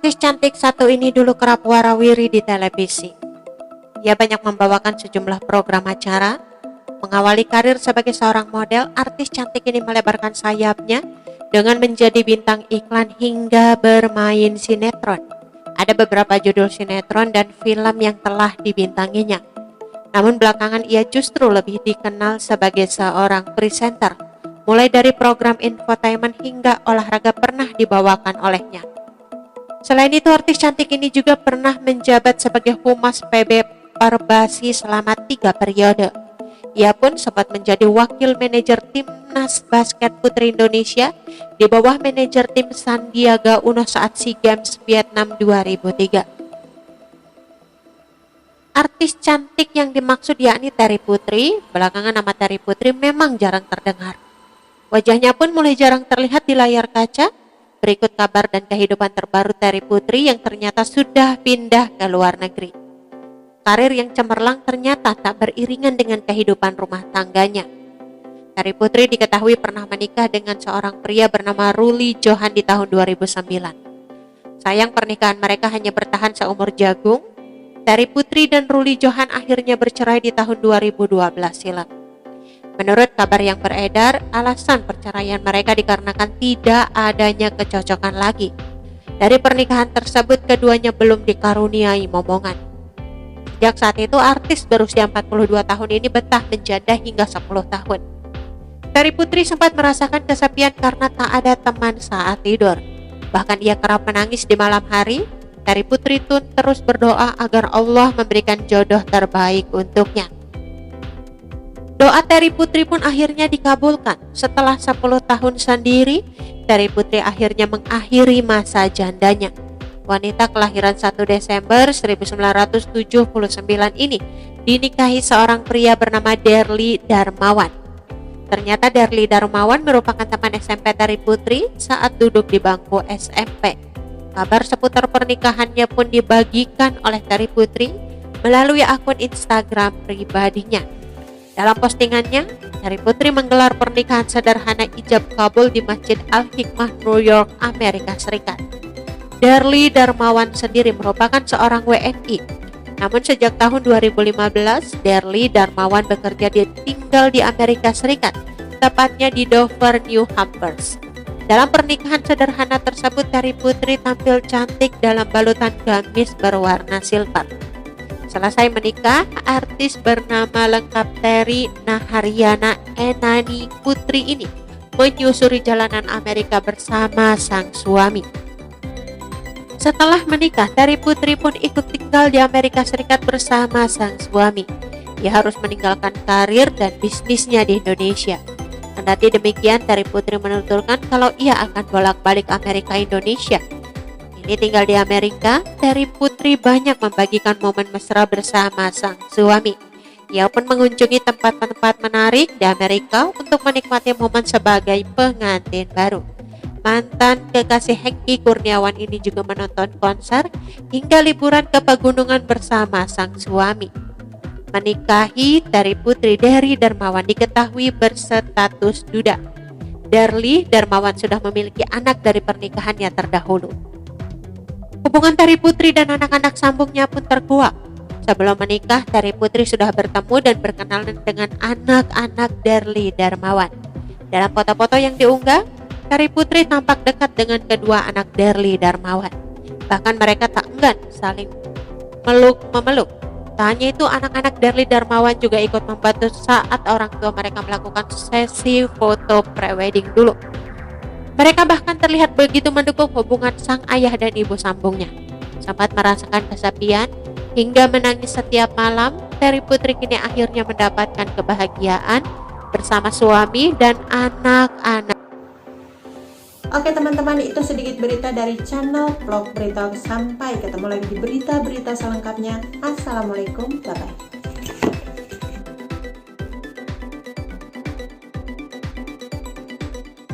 Artis cantik satu ini dulu kerap warawiri di televisi. Ia banyak membawakan sejumlah program acara. Mengawali karir sebagai seorang model, artis cantik ini melebarkan sayapnya dengan menjadi bintang iklan hingga bermain sinetron. Ada beberapa judul sinetron dan film yang telah dibintanginya. Namun belakangan ia justru lebih dikenal sebagai seorang presenter. Mulai dari program infotainment hingga olahraga pernah dibawakan olehnya. Selain itu, artis cantik ini juga pernah menjabat sebagai Humas PB Perbasi selama 3 periode. Ia pun sempat menjadi wakil manajer Timnas Basket Putri Indonesia di bawah manajer tim Sandiaga Uno saat SEA Games Vietnam 2003. Artis cantik yang dimaksud yakni Terry Putri. Belakangan nama Terry Putri memang jarang terdengar. Wajahnya pun mulai jarang terlihat di layar kaca. Berikut kabar dan kehidupan terbaru Terry Putri yang ternyata sudah pindah ke luar negeri. Karir yang cemerlang ternyata tak beriringan dengan kehidupan rumah tangganya. Terry Putri diketahui pernah menikah dengan seorang pria bernama Ruli Johan di tahun 2009. Sayang pernikahan mereka hanya bertahan seumur jagung. Terry Putri dan Ruli Johan akhirnya bercerai di tahun 2012 silam. Menurut kabar yang beredar, alasan perceraian mereka dikarenakan tidak adanya kecocokan lagi. Dari pernikahan tersebut, keduanya belum dikaruniai momongan. Sejak saat itu, artis berusia 42 tahun ini betah menjanda hingga 10 tahun. Terry Putri sempat merasakan kesepian karena tak ada teman saat tidur. Bahkan ia kerap menangis di malam hari. Terry Putri pun terus berdoa agar Allah memberikan jodoh terbaik untuknya. Doa Terry Putri pun akhirnya dikabulkan. Setelah 10 tahun sendiri, Terry Putri akhirnya mengakhiri masa jandanya. Wanita kelahiran 1 Desember 1979 ini dinikahi seorang pria bernama Derly Darmawan. Ternyata Derly Darmawan merupakan teman SMP Terry Putri saat duduk di bangku SMP. Kabar seputar pernikahannya pun dibagikan oleh Terry Putri melalui akun Instagram pribadinya. Dalam postingannya, Terry Putri menggelar pernikahan sederhana ijab kabul di Masjid Al-Hikmah, New York, Amerika Serikat. Derly Darmawan sendiri merupakan seorang WNI. Namun sejak tahun 2015, Derly Darmawan tinggal di Amerika Serikat, tepatnya di Dover, New Hampshire. Dalam pernikahan sederhana tersebut, Terry Putri tampil cantik dalam balutan gamis berwarna silver. Selesai menikah, artis bernama lengkap Terry Naharyana Enani Putri ini menyusuri jalanan Amerika bersama sang suami. Setelah menikah, Terry Putri pun ikut tinggal di Amerika Serikat bersama sang suami. Ia harus meninggalkan karir dan bisnisnya di Indonesia. Kendati demikian, Terry Putri menuturkan kalau ia akan bolak-balik Amerika Indonesia. Ini tinggal di Amerika, Terry Putri banyak membagikan momen mesra bersama sang suami. Ia pun mengunjungi tempat-tempat menarik di Amerika untuk menikmati momen sebagai pengantin baru. Mantan kekasih Hengky Kurniawan ini juga menonton konser hingga liburan ke pegunungan bersama sang suami. Menikahi Terry Putri, Derly Darmawan diketahui berstatus duda. Derly Darmawan sudah memiliki anak dari pernikahannya terdahulu. Hubungan Terry Putri dan anak-anak sambungnya pun terkuak. Sebelum menikah, Terry Putri sudah bertemu dan berkenalan dengan anak-anak Derly Darmawan. Dalam foto-foto yang diunggah, Terry Putri tampak dekat dengan kedua anak Derly Darmawan. Bahkan mereka tak enggan saling memeluk. Tak hanya itu, anak-anak Derly Darmawan juga ikut membantu saat orang tua mereka melakukan sesi foto prewedding dulu. Mereka bahkan terlihat begitu mendukung hubungan sang ayah dan ibu sambungnya. Sempat merasakan kesepian hingga menangis setiap malam, Terry Putri kini akhirnya mendapatkan kebahagiaan bersama suami dan anak-anak. Oke teman-teman, itu sedikit berita dari channel Vlog Berita. Sampai ketemu lagi di berita-berita selengkapnya. Assalamualaikum, bye-bye.